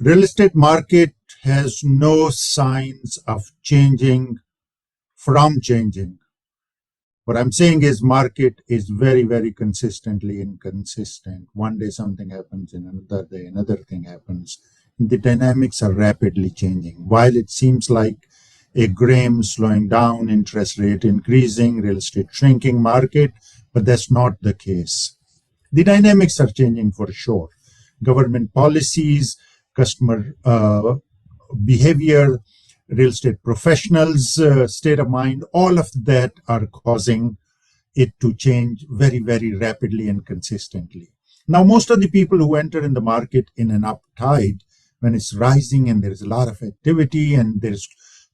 Real estate market has no signs of changing from changing. What I'm saying is market is very, very consistently inconsistent. One day something happens, and another day another thing happens. The dynamics are rapidly changing. While it seems like a Graham slowing down, interest rate increasing, real estate shrinking market, but that's not the case. The dynamics are changing for sure. Government policies, customer behavior, real estate professionals' state of mind, all of that are causing it to change very, very rapidly and consistently. Now, most of the people who enter in the market in an up tide, when it's rising and there's a lot of activity and there's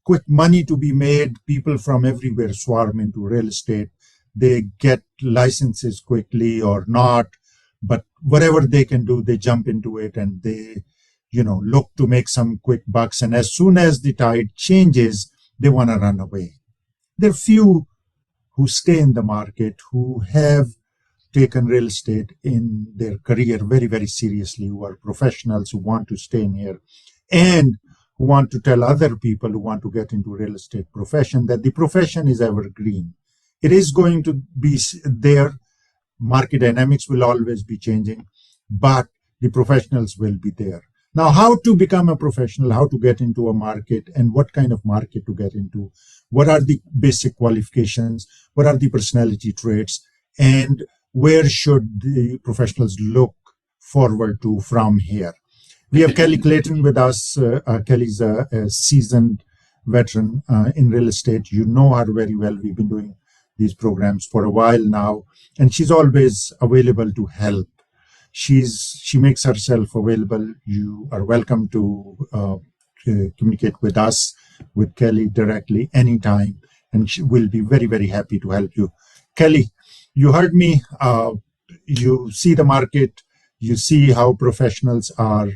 quick money to be made, people from everywhere swarm into real estate. They get licenses quickly or not, but whatever they can do, they jump into it and they look to make some quick bucks. And as soon as the tide changes, they want to run away. There are few who stay in the market, who have taken real estate in their career very, very seriously, who are professionals who want to stay in here and who want to tell other people who want to get into real estate profession that the profession is evergreen. It is going to be there. Market dynamics will always be changing, but the professionals will be there. Now, how to become a professional, how to get into a market, and what kind of market to get into, what are the basic qualifications, what are the personality traits, and where should the professionals look forward to from here. We have Kelly Clayton with us. Kelly's a seasoned veteran in real estate. You know her very well. We've been doing these programs for a while now, and she's always available to help. She makes herself available. You are welcome to communicate with us, with Kelly directly anytime, and she will be very, very happy to help you. Kelly, you heard me. You see the market. You see how professionals are,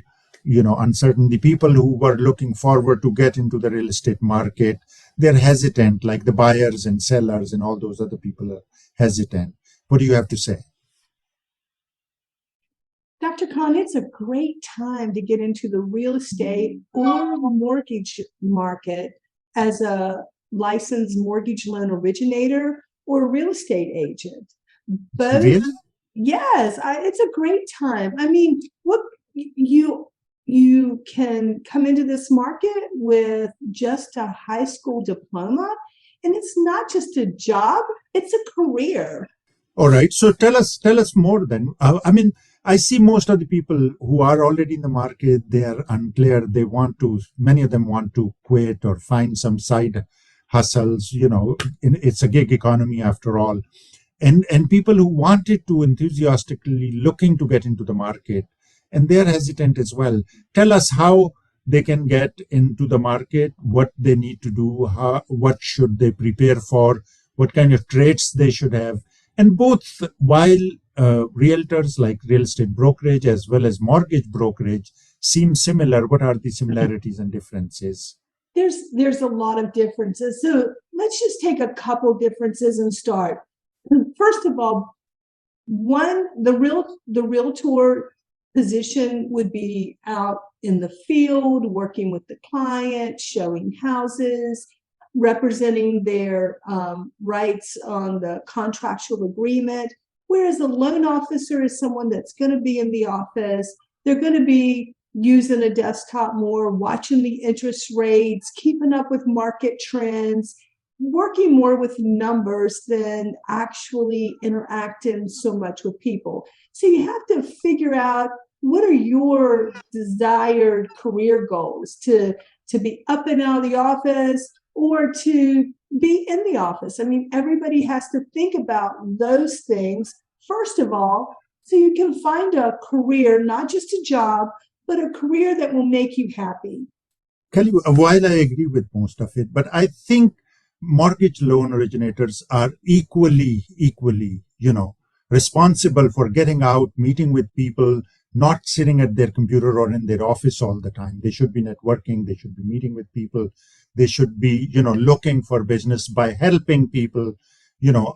uncertain. The people who were looking forward to get into the real estate market, they're hesitant, like the buyers and sellers and all those other people are hesitant. What do you have to say? Dr. Khan, it's a great time to get into the real estate or mortgage market as a licensed mortgage loan originator or real estate agent. Both, really? Yes, it's a great time. I mean, what you can come into this market with just a high school diploma, and it's not just a job, it's a career. All right. So tell us more then. I see most of the people who are already in the market, they are unclear. Many of them want to quit or find some side hustles. It's a gig economy after all. And people who wanted to enthusiastically looking to get into the market, and they're hesitant as well. Tell us how they can get into the market, what they need to do, what should they prepare for, what kind of traits they should have. And both, while realtors like real estate brokerage as well as mortgage brokerage seem similar, what are the similarities and differences? There's a lot of differences. So let's just take a couple differences and start. First of all, the realtor position would be out in the field, working with the client, showing houses, representing their rights on the contractual agreement, whereas a loan officer is someone that's going to be in the office. They're going to be using a desktop more, watching the interest rates, keeping up with market trends, working more with numbers than actually interacting so much with people. So you have to figure out what are your desired career goals, to be up and out of the office or to be in the office. I mean, everybody has to think about those things, first of all, so you can find a career, not just a job, but a career that will make you happy. Kelly, while I agree with most of it, but I think mortgage loan originators are equally, responsible for getting out, meeting with people, not sitting at their computer or in their office all the time. They should be networking. They should be meeting with people. They should be, looking for business by helping people,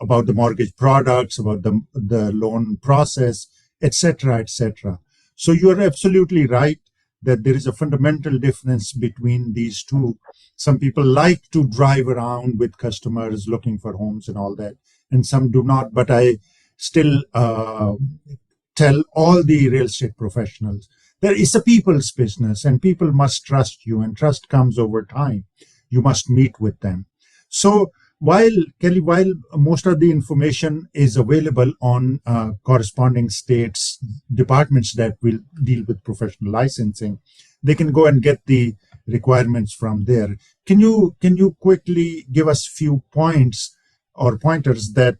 about the mortgage products, about the loan process, etc., etc. So you're absolutely right. that there is a fundamental difference between these two. Some people like to drive around with customers looking for homes and all that, and some do not. But I still tell all the real estate professionals, there is a people's business, and people must trust you, and trust comes over time. You must meet with them. So while Kelly, while most of the information is available on corresponding states departments that will deal with professional licensing, they can go and get the requirements from there. Can you quickly give us few points or pointers that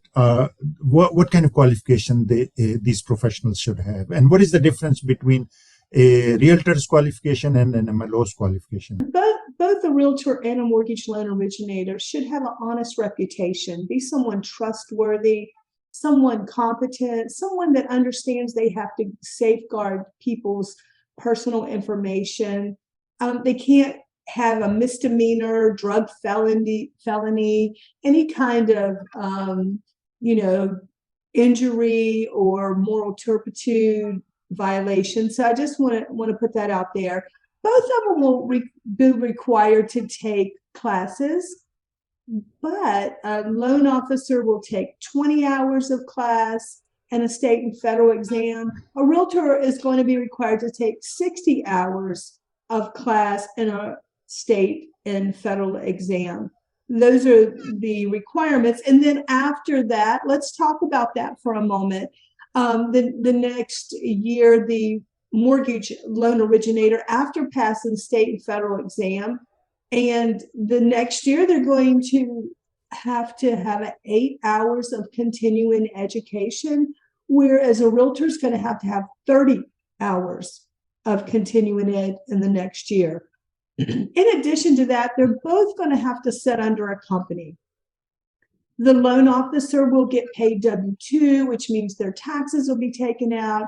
what kind of qualification these professionals should have, and what is the difference between a realtor's qualification and an MLO's qualification? Both a realtor and a mortgage loan originator should have an honest reputation, be someone trustworthy, someone competent, someone that understands they have to safeguard people's personal information. They can't have a misdemeanor, drug felony, any kind of injury or moral turpitude violation. So I just want to put that out there. Both of them will be required to take classes, but a loan officer will take 20 hours of class and a state and federal exam. A realtor is going to be required to take 60 hours of class and a state and federal exam. Those are the requirements. And then after that, let's talk about that for a moment. The next year, the mortgage loan originator, after passing state and federal exam, and the next year they're going to have 8 hours of continuing education, whereas a realtor is going to have 30 hours of continuing ed in the next year. In addition to that, they're both going to have to sit under a company. The loan officer will get paid W-2, which means their taxes will be taken out.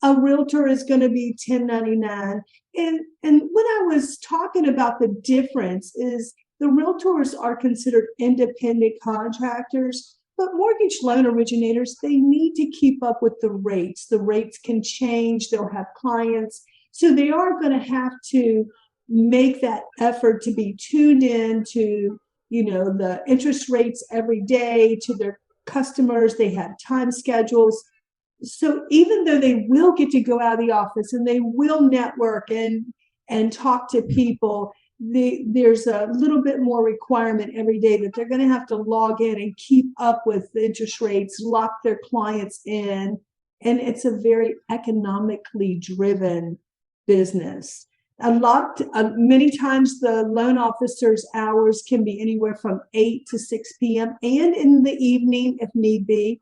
A realtor is going to be 1099. And when I was talking about the difference is the realtors are considered independent contractors, but mortgage loan originators, they need to keep up with the rates. The rates can change. They'll have clients. So they are going to have to make that effort to be tuned in to the interest rates every day, to their customers. They have time schedules. So even though they will get to go out of the office and they will network and talk to people, there's a little bit more requirement every day that they're going to have to log in and keep up with the interest rates, lock their clients in. And it's a very economically driven business. Many times the loan officer's hours can be anywhere from 8 to 6 p.m. and in the evening if need be.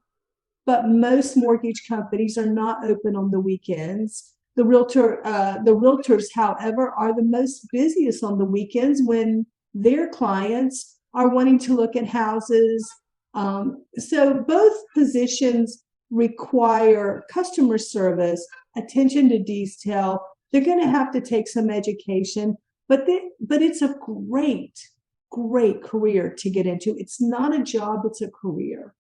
But most mortgage companies are not open on the weekends. The realtors, however, are the most busiest on the weekends when their clients are wanting to look at houses. So both positions require customer service, attention to detail. They're going to have to take some education, but it's a great career to get into. It's not a job, it's a career.